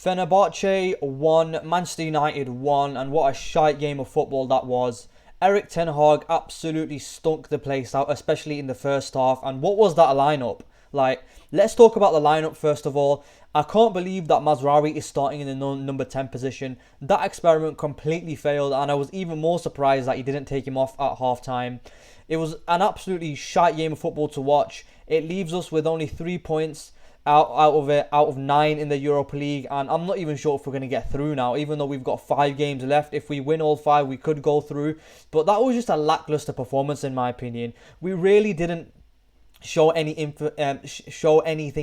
Fenerbahce won, Manchester United won, and what a shite game of football that was. Erik ten Hag absolutely stunk the place out, especially in the first half. And what was that lineup? Like, let's talk about the lineup first of all. I can't believe that Mazraoui is starting in the number 10 position. That experiment completely failed, and I was even more surprised that he didn't take him off at half time. It was an absolutely shite game of football to watch. It leaves us with only 3 points out of 9 in the Europa League, and I'm not even sure if we're going to get through now, even though we've got 5 games left. If we win all 5, we could go through, but that was just a lackluster performance in my opinion. We really didn't show anything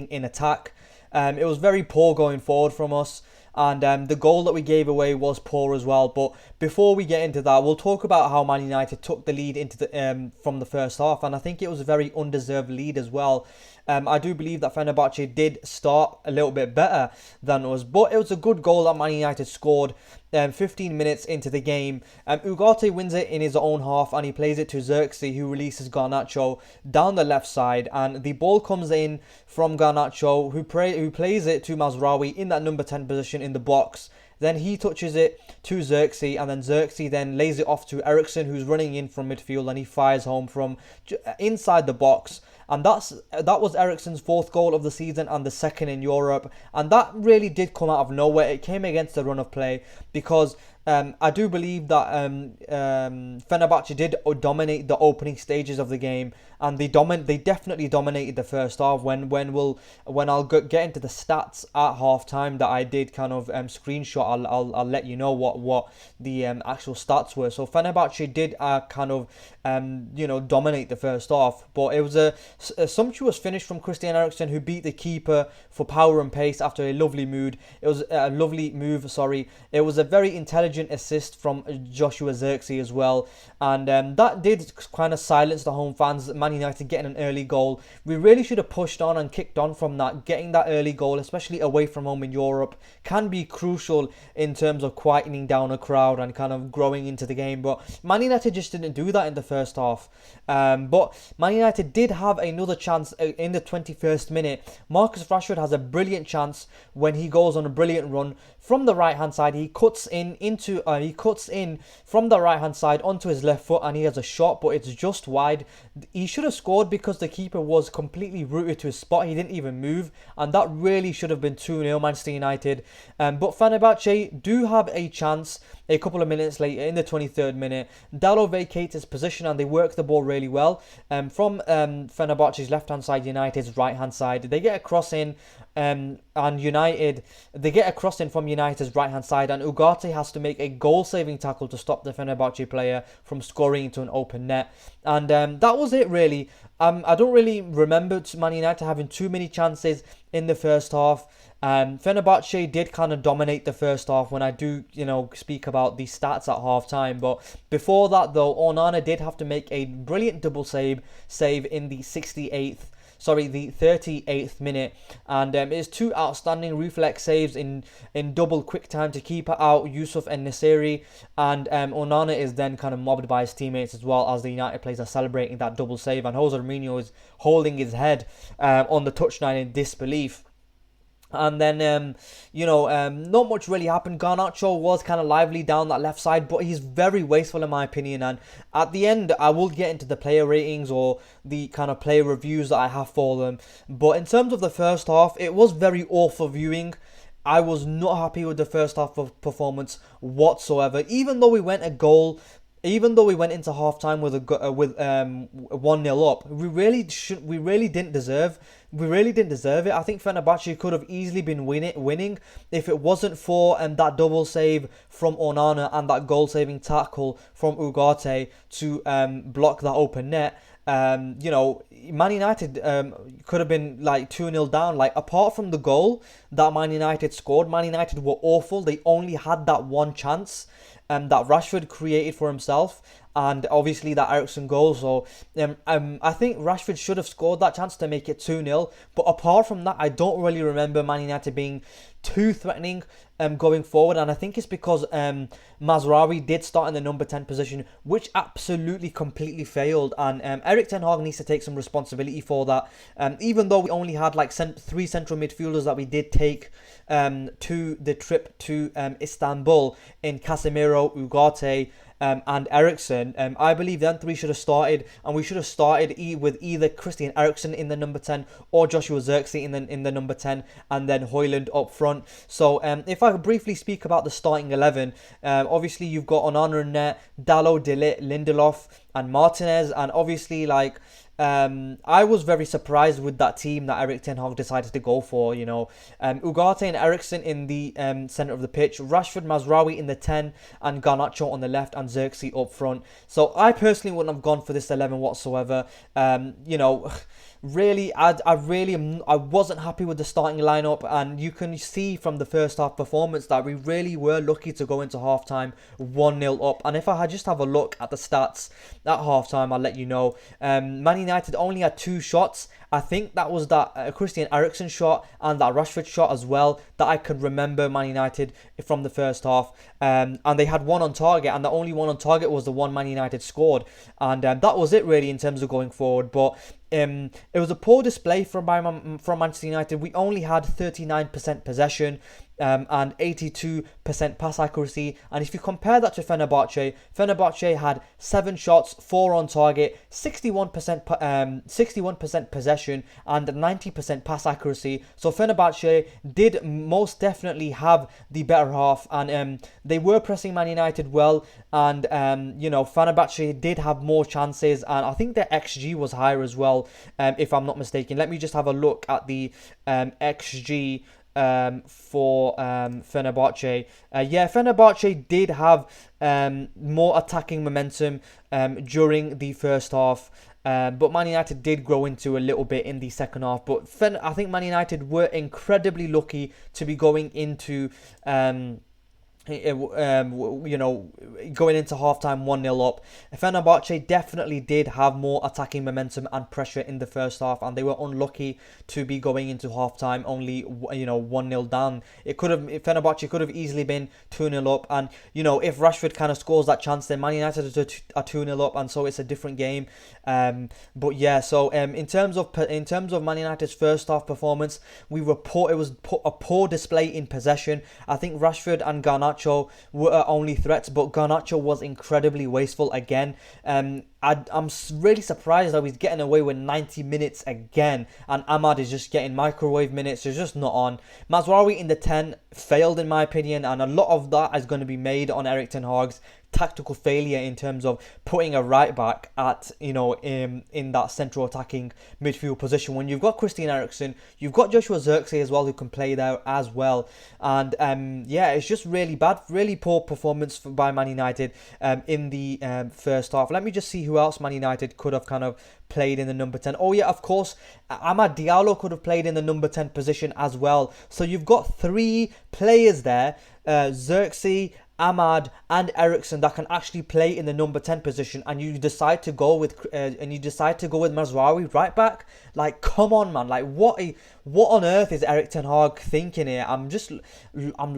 in attack. It was very poor going forward from us, and the goal that we gave away was poor as well. But before we get into that, we'll talk about how Man United took the lead into the from the first half, and I think it was a very undeserved lead as well. I do believe that Fenerbahce did start a little bit better than us, but it was a good goal that Man United scored 15 minutes into the game. Ugarte wins it in his own half, and he plays it to Zirkzee, who releases Garnacho down the left side, and the ball comes in from Garnacho, who plays it to Mazraoui in that number 10 position in the box. Then he touches it to Zirkzee, and then Zirkzee then lays it off to Eriksen, who's running in from midfield, and he fires home from inside the box. And that was Eriksen's 4th goal of the season and the 2nd in Europe. And that really did come out of nowhere. It came against the run of play, because I do believe that Fenerbahce did dominate the opening stages of the game, and they definitely dominated the first half. When I'll get into the stats at half time that I did kind of screenshot, I'll let you know what the actual stats were. So Fenerbahce did kind of dominate the first half, but it was a sumptuous finish from Christian Eriksen, who beat the keeper for power and pace after a lovely move. It was a lovely move. Sorry, it was a very intelligent assist from Joshua Zirkzee as well, and that did kind of silence the home fans. Man United getting an early goal. We really should have pushed on and kicked on from that. Getting that early goal, especially away from home in Europe, can be crucial in terms of quietening down a crowd and kind of growing into the game. But Man United just didn't do that in the first half. But Man United did have another chance in the 21st minute. Marcus Rashford has a brilliant chance when he goes on a brilliant run from the right hand side. He cuts in from the right hand side onto his left foot, and he has a shot, but it's just wide. He should have scored because the keeper was completely rooted to his spot. He didn't even move, and that really should have been 2-0 Manchester United. But Fenerbahce do have a chance a couple of minutes later in the 23rd minute. Dalot vacates his position, and they work the ball really well from Fenerbahce's left hand side, United's right hand side. They get a cross in, and they get a cross in from United's right hand side, and Ugarte has to make a goal saving tackle to stop the Fenerbahce player from scoring into an open net. And that was it really. I don't really remember Man United having too many chances in the first half. Fenerbahce did kind of dominate the first half when I do, speak about the stats at half time. But before that though, Onana did have to make a brilliant double save in the 38th minute, and it's 2 outstanding reflex saves in double quick time to keep out Yusuf and Nasiri, and Onana is then kind of mobbed by his teammates as well, as the United players are celebrating that double save, and Jose Mourinho is holding his head on the touchline in disbelief. And then, not much really happened. Garnacho was kind of lively down that left side, but he's very wasteful in my opinion. And at the end, I will get into the player ratings or the kind of player reviews that I have for them. But in terms of the first half, it was very awful viewing. I was not happy with the first half of performance whatsoever. Even though we went into halftime with 1-0 up, we really didn't deserve it. I think Fenerbahce could have easily been winning if it wasn't for that double save from Onana and that goal-saving tackle from Ugarte to block that open net. Man United could have been like 2-0 down. Like, apart from the goal that Man United scored, Man United were awful. They only had that one chance that Rashford created for himself, and obviously that Eriksen goal. So I think Rashford should have scored that chance to make it 2-0. But apart from that, I don't really remember Man United being too threatening going forward, and I think it's because Mazraoui did start in the number 10 position, which absolutely completely failed, and Erik ten Hag needs to take some responsibility for that. Even though we only had like three central midfielders that we did take to the trip to Istanbul in Casemiro, Ugarte, and Eriksen, I believe them three should have started, and we should have started with either Christian Eriksen in the number 10 or Joshua Zirkzee in the number 10, and then Hojlund up front. So if I could briefly speak about the starting 11, obviously you've got Onana in net, Dalot, De Ligt, Lindelof, and Martinez, and obviously like I was very surprised with that team that Erik ten Hag decided to go for. Ugarte and Eriksen in the centre of the pitch, Rashford, Mazraoui in the 10, and Garnacho on the left, and Zirkzee up front. So I personally wouldn't have gone for this 11 whatsoever. Really, I wasn't happy with the starting lineup, and you can see from the first half performance that we really were lucky to go into half time 1-0 up. And if I just have a look at the stats at half time, I'll let you know. Man United only had 2 shots. I think that was that Christian Eriksen shot and that Rashford shot as well that I can remember Man United from the first half. And they had 1 on target, and the only 1 on target was the one Man United scored. And that was it really in terms of going forward. But it was a poor display from Manchester United. We only had 39% possession and 82% pass accuracy. And if you compare that to Fenerbahce had 7 shots, 4 on target, 61% possession, and 90% pass accuracy. So Fenerbahce did most definitely have the better half, and they were pressing Man United well, and Fenerbahce did have more chances, and I think their XG was higher as well, if I'm not mistaken. Let me just have a look at the XG for Fenerbahce. Fenerbahce did have more attacking momentum during the first half, but Man United did grow into a little bit in the second half. But I think Man United were incredibly lucky to be going into going into halftime 1-0 up. Fenerbahce definitely did have more attacking momentum and pressure in the first half, and they were unlucky to be going into halftime only 1-0 down. Fenerbahce could have easily been 2-0 up, and if Rashford kind of scores that chance, then Man United are 2-0 up, and so it's a different game. But yeah, so in terms of Man United's first half performance, it was a poor display in possession. I think Rashford and Garnacho were only threats, but Garnacho was incredibly wasteful again. I'm really surprised that he's getting away with 90 minutes again, and Amad is just getting microwave minutes. It's just not on. Mazraoui in the 10 failed in my opinion, and a lot of that is going to be made on Erik ten Hag's tactical failure in terms of putting a right back at in that central attacking midfield position when you've got Christian Eriksen, you've got Joshua Zirkzee as well who can play there as well, and it's just really bad, really poor performance by Man United in the first half. Let me just see who else Man United could have kind of played in the number 10. Oh yeah, of course, Amad Diallo could have played in the number 10 position as well. So you've got 3 players there, Zirkzee, Amad, and Eriksen, that can actually play in the number 10 position, and you decide to go with Mazraoui right back. Like, come on, man! Like, what on earth is Erik ten Hag thinking here? I'm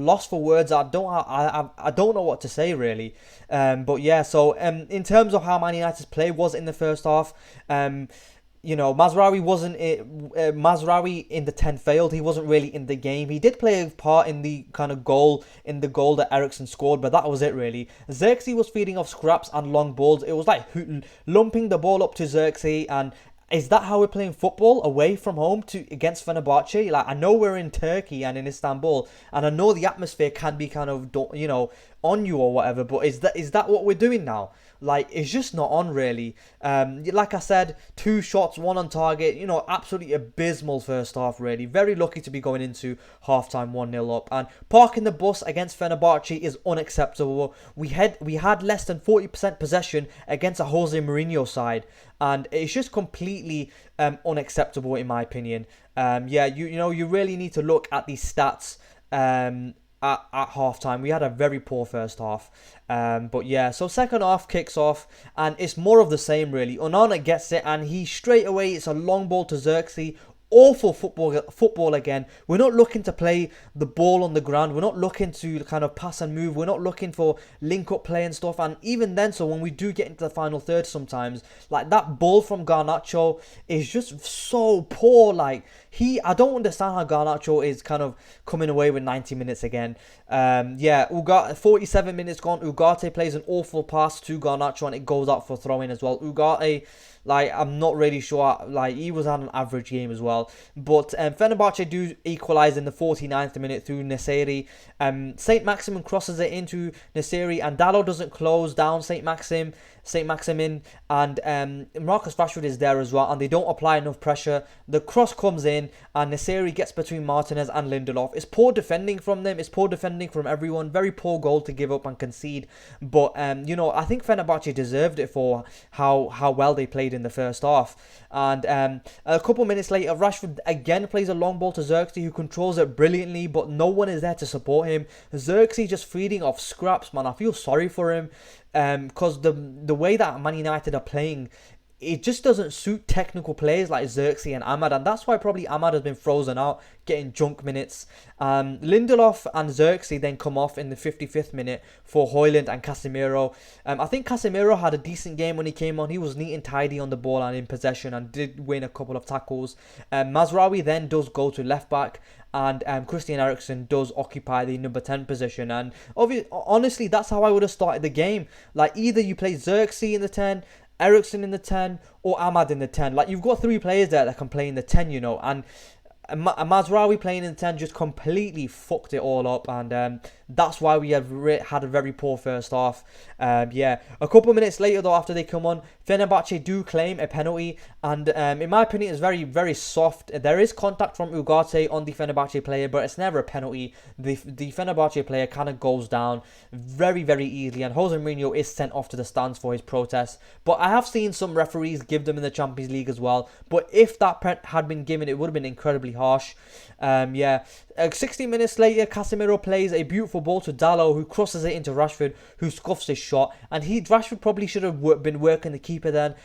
lost for words. I don't know what to say really. But yeah, so in terms of how Man United's play was in the first half, Mazraoui in the 10 failed. He wasn't really in the game. He did play a part in the goal that Eriksen scored, but that was it really. Zirkzee was feeding off scraps and long balls. It was like lumping the ball up to Zirkzee, and is that how we're playing football away from home against Fenerbahce? Like, I know we're in Turkey and in Istanbul, and I know the atmosphere can be kind of on you or whatever, but is that what we're doing now? Like, it's just not on really. Like I said, 2 shots, 1 on target. Absolutely abysmal first half really. Very lucky to be going into halftime 1-0 up. And parking the bus against Fenerbahce is unacceptable. We had less than 40% possession against a Jose Mourinho side, and it's just completely unacceptable in my opinion. You really need to look at these stats at half time. We had a very poor first half. But yeah, so second half kicks off, and it's more of the same really. Onana gets it, and he straight away, it's a long ball to Zirkzee. Awful football again. We're not looking to play the ball on the ground. We're not looking to kind of pass and move. We're not looking for link up play and stuff. And even then, so when we do get into the final third sometimes, like that ball from Garnacho is just so poor. Like I don't understand how Garnacho is kind of coming away with 90 minutes again. Yeah, 47 minutes gone. Ugarte plays an awful pass to Garnacho and it goes out for throw-in as well. Ugarte, like, I'm not really sure. Like, he was on an average game as well. But Fenerbahce do equalise in the 49th minute through Nesiri. Saint Maximin crosses it into Nesiri, and Dalot doesn't close down Saint Maximin, and Marcus Rashford is there as well, and they don't apply enough pressure. The cross comes in, and Nesiri gets between Martinez and Lindelof. It's poor defending from them. It's poor defending from everyone. Very poor goal to give up and concede. But you know, I think Fenerbahce deserved it for how well they played in the first half. And a couple minutes later, Rashford again plays a long ball to Zirkzee, who controls it brilliantly, but no one is there to support him. Zirkzee just feeding off scraps, man. I feel sorry for him. Because the way that Man United are playing, it just doesn't suit technical players like Zirkzee and Amad, and that's why probably Amad has been frozen out, getting junk minutes. Lindelof and Zirkzee then come off in the 55th minute for Hojlund and Casemiro. I think Casemiro had a decent game when he came on. He was neat and tidy on the ball and in possession and did win a couple of tackles. Mazraoui then does go to left back, and Christian Eriksen does occupy the number 10 position. And honestly, that's how I would have started the game. Like, either you play Zirkzee in the 10, Eriksen in the 10, or Amad in the 10. Like, you've got three players there that can play in the 10, you know. And Mazraoui playing in the 10 just completely fucked it all up, and that's why we had a very poor first half. Yeah, a couple of minutes later though, after they come on, Fenerbahce do claim a penalty, and in my opinion, it's very, very soft. There is contact from Ugarte on the Fenerbahce player, but it's never a penalty. The Fenerbahce player kind of goes down very, very easily, and Jose Mourinho is sent off to the stands for his protest. But I have seen some referees give them in the Champions League as well. But if that had been given, it would have been incredibly harsh. Yeah, 60 minutes later, Casemiro plays a beautiful ball to Dalot, who crosses it into Rashford, who scuffs his shot. And Rashford probably should have been working the keeper then.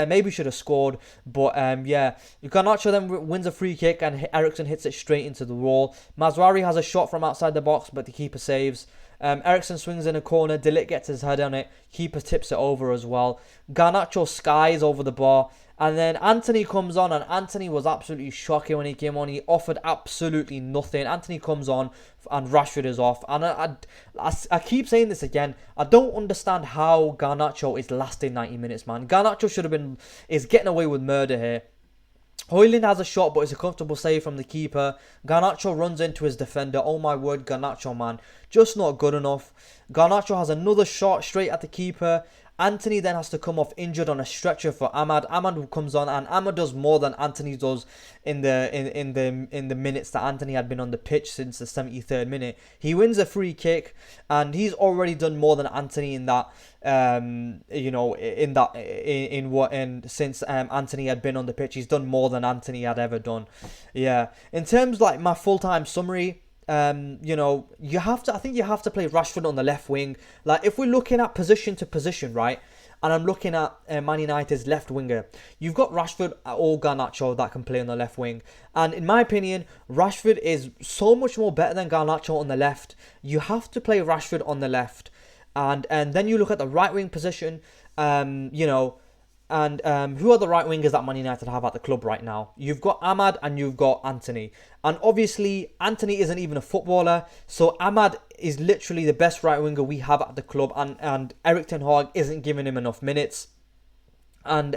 Maybe should have scored. But yeah, Garnacho then wins a free kick, and Eriksen hits it straight into the wall. Mazraoui has a shot from outside the box, but the keeper saves. Eriksen swings in a corner. De Ligt gets his head on it. Keeper tips it over as well. Garnacho skies over the bar. And then Antony comes on, and Antony was absolutely shocking when he came on. He offered absolutely nothing. Antony comes on, and Rashford is off. And I keep saying this again. I don't understand how Garnacho is lasting 90 minutes, man. Garnacho is getting away with murder here. Hojlund has a shot, but it's a comfortable save from the keeper. Garnacho runs into his defender. Oh my word, Garnacho, man. Just not good enough. Garnacho has another shot straight at the keeper. Antony then has to come off injured on a stretcher for Amad. Amad comes on, and Amad does more than Antony does in the minutes that Antony had been on the pitch since the 73rd minute. He wins a free kick, and he's already done more than Antony in that. Since Antony had been on the pitch, he's done more than Antony had ever done. Yeah, in terms like my full-time summary. I think you have to play Rashford on the left wing. Like, if we're looking at position to position, right, and I'm looking at Man United's left winger, you've got Rashford or Garnacho that can play on the left wing. And in my opinion, Rashford is so much more better than Garnacho on the left. You have to play Rashford on the left. And then you look at the right wing position, And who are the right wingers that Man United have at the club right now? You've got Amad and you've got Antony. And obviously, Antony isn't even a footballer. So Amad is literally the best right winger we have at the club. And Erik ten Hag isn't giving him enough minutes. And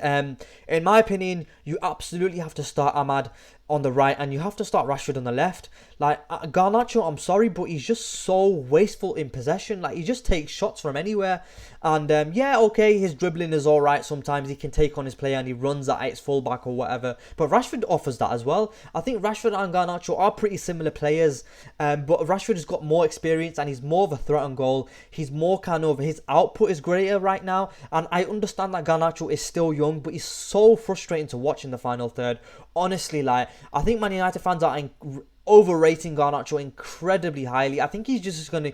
in my opinion, you absolutely have to start Amad on the right, and you have to start Rashford on the left. Like, Garnacho, I'm sorry, but he's just so wasteful in possession. Like, he just takes shots from anywhere. And yeah, okay, his dribbling is alright. Sometimes he can take on his player and he runs at its fullback or whatever. But Rashford offers that as well. I think Rashford and Garnacho are pretty similar players. But Rashford has got more experience and he's more of a threat on goal. He's more his output is greater right now. And I understand that Garnacho is still young, but he's so frustrating to watch in the final third. Honestly, like, I think Man United fans are overrating Garnacho incredibly highly. I think he's just an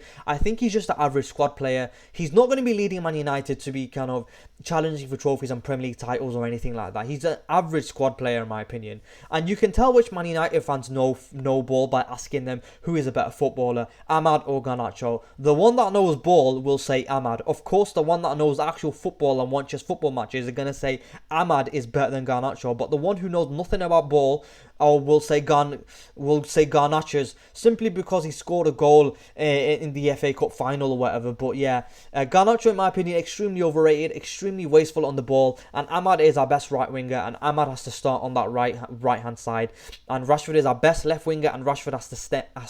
average squad player. He's not going to be leading Man United to be kind of challenging for trophies and Premier League titles or anything like that. He's an average squad player in my opinion. And you can tell which Man United fans know ball by asking them who is a better footballer, Amad or Garnacho. The one that knows ball will say Amad. Of course, the one that knows actual football and watches football matches are going to say Amad is better than Garnacho. But the one who knows nothing about ball will say Garnacho's simply because he scored a goal in the FA Cup final or whatever. But yeah, Garnacho in my opinion extremely overrated, extremely wasteful on the ball, and Amad is our best right winger, and Amad has to start on that right hand side, and Rashford is our best left winger, and Rashford has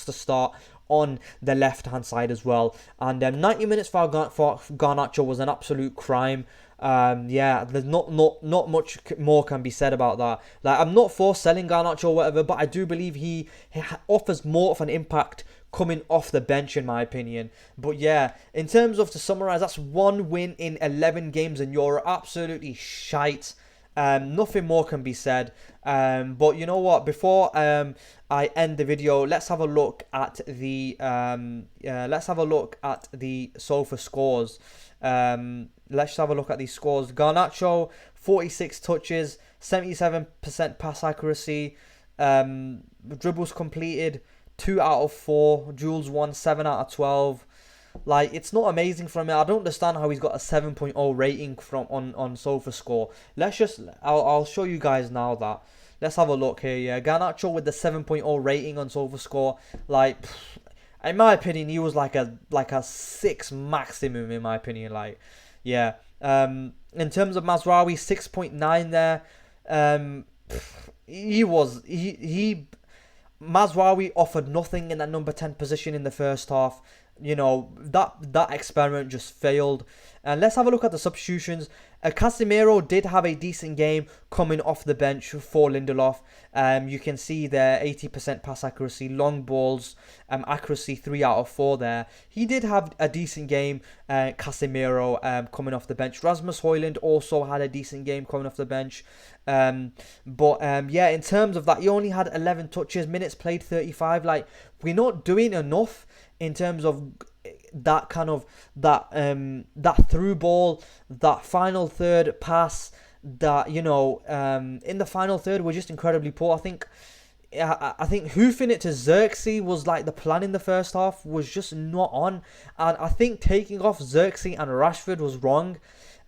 to start on the left hand side as well. And 90 minutes for Garnacho was an absolute crime. Yeah, there's not much more can be said about that. Like, I'm not for selling Garnacho or whatever, but I do believe he offers more of an impact coming off the bench in my opinion. But yeah, in terms of, to summarize, that's 1 win in 11 games in Europe. Absolutely shite. Nothing more can be said. But you know what? Before I end the video, let's have a look at the sofa scores. Let's have a look at these scores. Garnacho, 46 touches, 77% pass accuracy, dribbles completed, 2 out of 4, duels won, 7 out of 12. Like, it's not amazing from him. I don't understand how he's got a 7.0 rating on SofaScore. I'll show you guys now that. Let's have a look here. Yeah, Garnacho with the 7.0 rating on SofaScore. Like, in my opinion, he was like a 6 maximum in my opinion. Like, yeah. In terms of Mazraoui, 6.9 there. Mazraoui offered nothing in that number 10 position in the first half. You know, that experiment just failed. And let's have a look at the substitutions. Casemiro did have a decent game coming off the bench for Lindelof. You can see there 80% pass accuracy, long balls, accuracy 3 out of 4 there. He did have a decent game, Casemiro, coming off the bench. Rasmus Hojlund also had a decent game coming off the bench. Yeah, in terms of that, he only had 11 touches, minutes played 35. Like, we're not doing enough in terms of that kind of that through ball, that final third pass, that, you know, in the final third we're just incredibly poor. I think hoofing it to Zirkzee was like the plan in the first half, was just not on. And I think taking off Zirkzee and Rashford was wrong.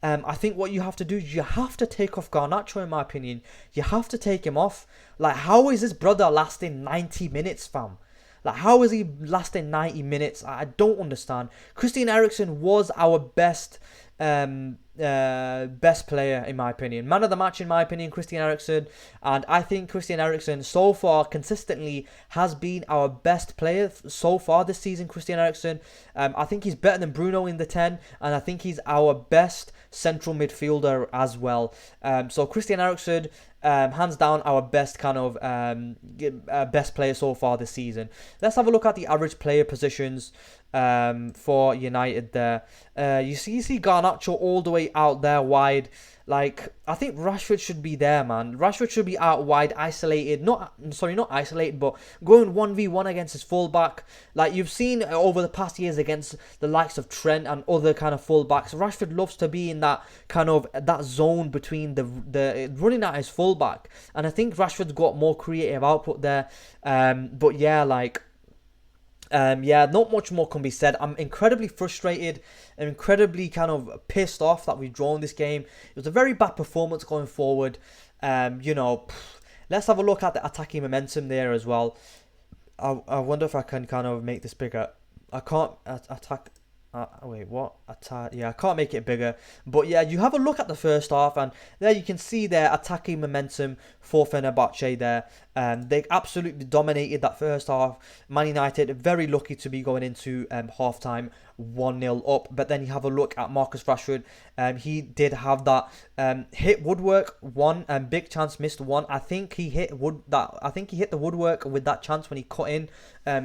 I think what you have to do is you have to take off Garnacho, in my opinion. You have to take him off. Like, how is this brother lasting 90 minutes, fam? Like, how is he lasting 90 minutes? I don't understand. Christian Eriksen was our best player, in my opinion. Man of the match, in my opinion, Christian Eriksen. And I think Christian Eriksen so far consistently has been our best player so far this season. Christian Eriksen, I think he's better than Bruno in the 10, and I think he's our best central midfielder as well. So Christian Eriksen, hands down our best kind of best player so far this season. Let's have a look at the average player positions for United there. You see Garnacho all the way out there wide. Like, I think Rashford should be there, man. Rashford should be out wide, isolated. Not isolated, but going 1v1 against his fullback. Like, you've seen over the past years against the likes of Trent and other kind of fullbacks, Rashford loves to be in that kind of that zone between the running at his fullback. And I think Rashford's got more creative output there. But yeah, like, yeah, not much more can be said. I'm incredibly frustrated and incredibly kind of pissed off that we've drawn this game. It was a very bad performance going forward. You know, let's have a look at the attacking momentum there as well. I wonder if I can kind of make this bigger. I can't attack. Wait, what? Yeah, I can't make it bigger. But yeah, you have a look at the first half, and there you can see their attacking momentum for Fenerbache there. They absolutely dominated that first half. Man United very lucky to be going into half-time 1-0 up. But then you have a look at Marcus Rashford. He did have that hit woodwork one, big chance missed one. I think he hit the woodwork with that chance when he cut in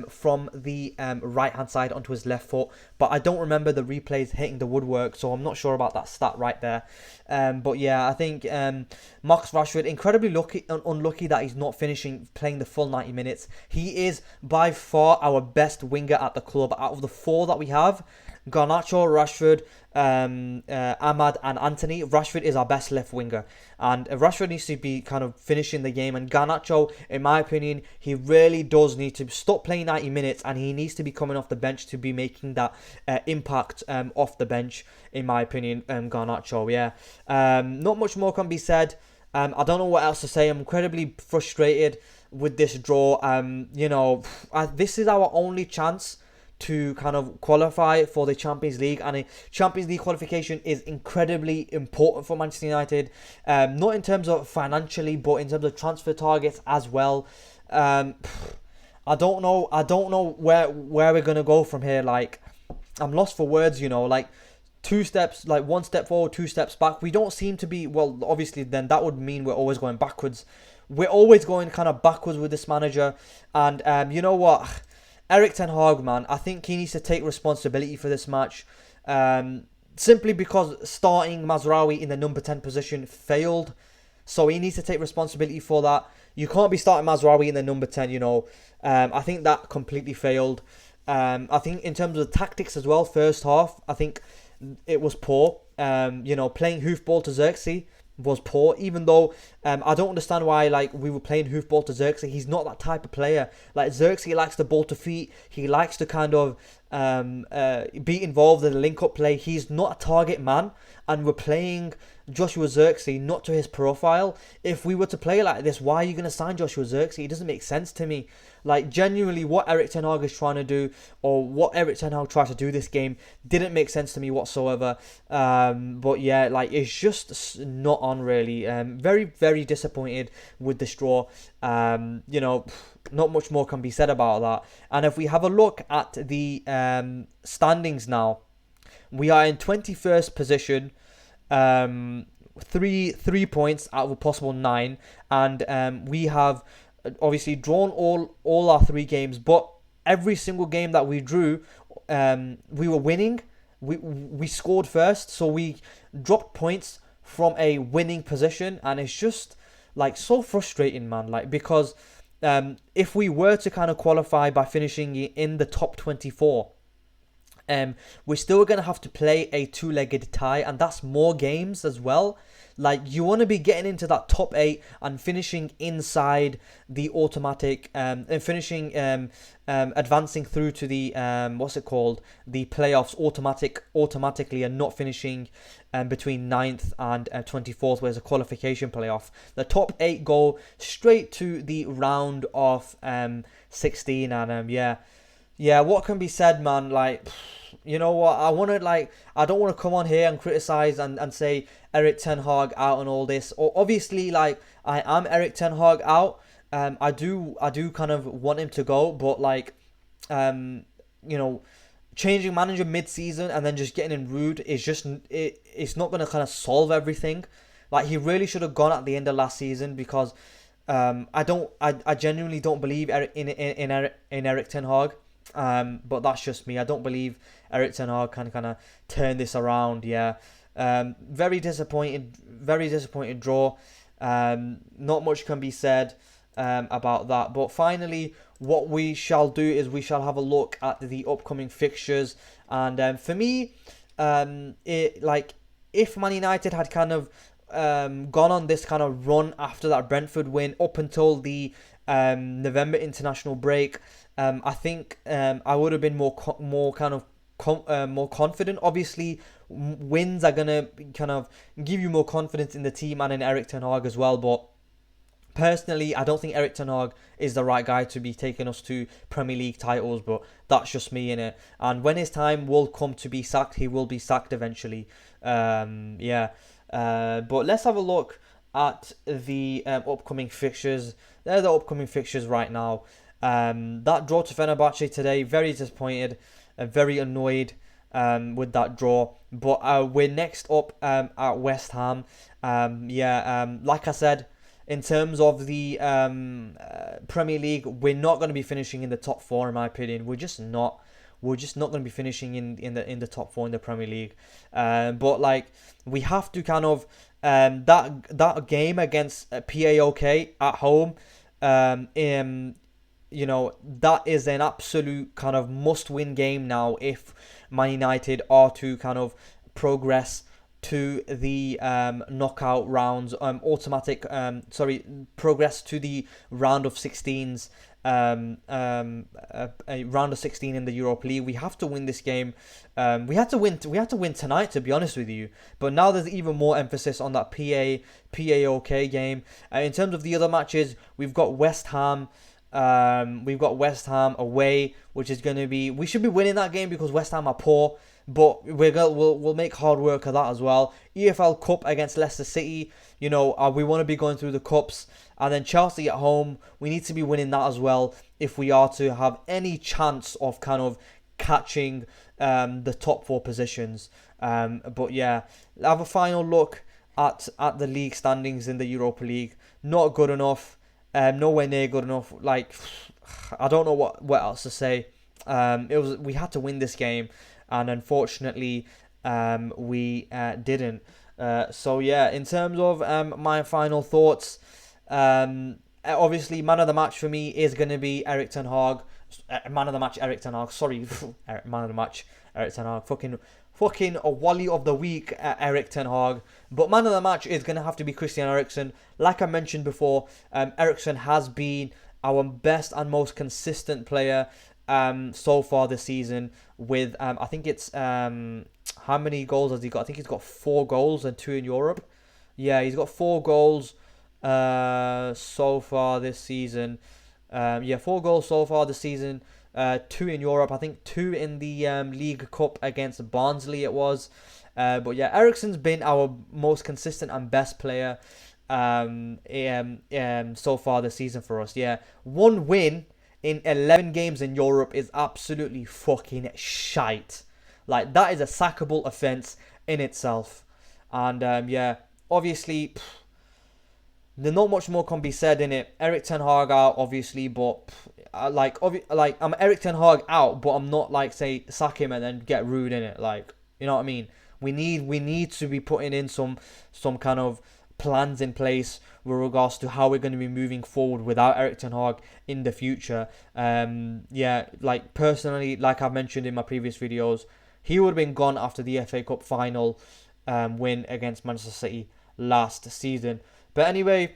from the right hand side onto his left foot, but I don't remember the replays hitting the woodwork, so I'm not sure about that stat right there. But yeah, I think Marcus Rashford, incredibly unlucky that he's not playing the full 90 minutes. He is by far our best winger at the club. Out of the four that we have, Garnacho, Rashford, Amad and Antony, Rashford is our best left winger, and Rashford needs to be kind of finishing the game, and Garnacho, in my opinion, he really does need to stop playing 90 minutes and he needs to be coming off the bench to be making that impact off the bench, in my opinion. Garnacho, yeah. Not much more can be said. I don't know what else to say. I'm incredibly frustrated with this draw. This is our only chance to kind of qualify for the Champions League, and a Champions League qualification is incredibly important for Manchester United, not in terms of financially, but in terms of transfer targets as well. I don't know where we're gonna go from here. Like, I'm lost for words, like one step forward, two steps back. We don't seem to be, well, obviously then that would mean we're always going backwards. We're always going kind of backwards with this manager, and you know what? Erik ten Hag, man, I think he needs to take responsibility for this match. Simply because starting Mazraoui in the number 10 position failed. So he needs to take responsibility for that. You can't be starting Mazraoui in the number 10, I think that completely failed. I think in terms of the tactics as well, first half, I think it was poor. Playing hoofball to Zirkzee was poor, even though I don't understand why we were playing hoofball to Zirkzee. He's not that type of player. Like, Zirkzee likes the ball to feet. He likes to kind of be involved in the link-up play. He's not a target man, and we're playing Joshua Zirkzee not to his profile. If we were to play like this, why are you going to sign Joshua Zirkzee? It doesn't make sense to me. Like, genuinely, what Erik ten Hag is trying to do, or what Erik ten Hag tried to do this game, didn't make sense to me whatsoever. But yeah, it's just not on, really. Very, very disappointed with this draw. Not much more can be said about that. And if we have a look at the standings now, we are in 21st position, 3 points out of a possible 9, and we have obviously drawn all our 3 games, but every single game that we drew, we were winning. We scored first, so we dropped points from a winning position, and it's just so frustrating, man. Because if we were to kind of qualify by finishing in the top 24, we're still going to have to play a 2-legged tie, and that's more games as well. You want to be getting into that top 8 and finishing inside the automatic, and finishing, advancing through to the, the playoffs automatically, and not finishing between 9th and 24th, where there's a qualification playoff. The top 8 go straight to the round of 16, and yeah, what can be said, man? You know what? I don't want to come on here and criticize and say Erik ten Hag out and all this. Or obviously, I am Erik ten Hag out. I do kind of want him to go, but changing manager mid-season and then just getting in rude is just it's not going to kind of solve everything. He really should have gone at the end of last season, because I genuinely don't believe in Erik ten Hag. But that's just me. I don't believe Erik ten Hag can kind of turn this around. Yeah. Very disappointed draw. Not much can be said about that. But finally, what we shall do is we shall have a look at the upcoming fixtures. And for me, if Man United had kind of gone on this kind of run after that Brentford win up until the November international break, I think I would have been more confident. Obviously, wins are gonna kind of give you more confidence in the team and in Erik ten Hag as well. But personally, I don't think Erik ten Hag is the right guy to be taking us to Premier League titles. But that's just me, innit? And when his time will come to be sacked, he will be sacked eventually. But let's have a look at the upcoming fixtures. They're the upcoming fixtures right now. That draw to Fenerbache today, very disappointed, very annoyed with that draw. But we're next up at West Ham. Like I said, in terms of the Premier League, we're not going to be finishing in the top four, in my opinion. We're just not. We're just not going to be finishing in the top four in the Premier League. But like, we have to kind of that game against PAOK at home. You know, that is an absolute kind of must-win game now if Man United are to kind of progress to the knockout rounds, progress to the round of 16s, a round of 16 in the Europa League. We have to win this game. We had to win tonight, to be honest with you. But now there's even more emphasis on that PAOK game. In terms of the other matches, we've got West Ham. We've got West Ham away, which is going to be, we should be winning that game because West Ham are poor, but we'll make hard work of that as well. EFL Cup against Leicester City, you know, we want to be going through the cups. And then Chelsea at home, we need to be winning that as well if we are to have any chance of kind of catching the top four positions. But yeah, have a final look at the league standings in the Europa League. Not good enough. Nowhere near good enough. Like, I don't know what else to say. We had to win this game, and unfortunately, we didn't. So yeah, in terms of my final thoughts, obviously man of the match for me is going to be Erik ten Hag. Man of the match, Erik ten Hag. Sorry, man of the match, Erik ten Hag. Fucking a Wally of the week, Erik ten Hag. But man of the match is going to have to be Christian Eriksen. Like I mentioned before, Eriksen has been our best and most consistent player so far this season with, I think it's, how many goals has he got? I think he's got 4 goals and 2 in Europe. Yeah, he's got 4 goals so far this season. 4 goals so far this season. 2 in Europe, I think 2 in the League Cup against Barnsley it was. But yeah, Eriksen's been our most consistent and best player so far this season for us. Yeah, 1 win in 11 games in Europe is absolutely fucking shite. Like, that is a sackable offence in itself. And yeah, obviously, there's not much more can be said in it. Erik ten Hag out, obviously, but I'm Erik ten Hag out, but I'm not like, say, sack him and then get rude in it. Like, you know what I mean? We need to be putting in some kind of plans in place with regards to how we're going to be moving forward without Erik ten Hag in the future. Yeah, like personally, like I've mentioned in my previous videos, he would have been gone after the FA Cup final win against Manchester City last season. But anyway,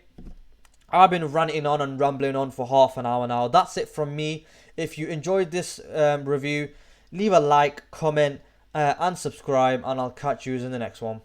I've been ranting on and rambling on for half an hour now. That's it from me. If you enjoyed this review, leave a like, comment, and subscribe, and I'll catch you in the next one.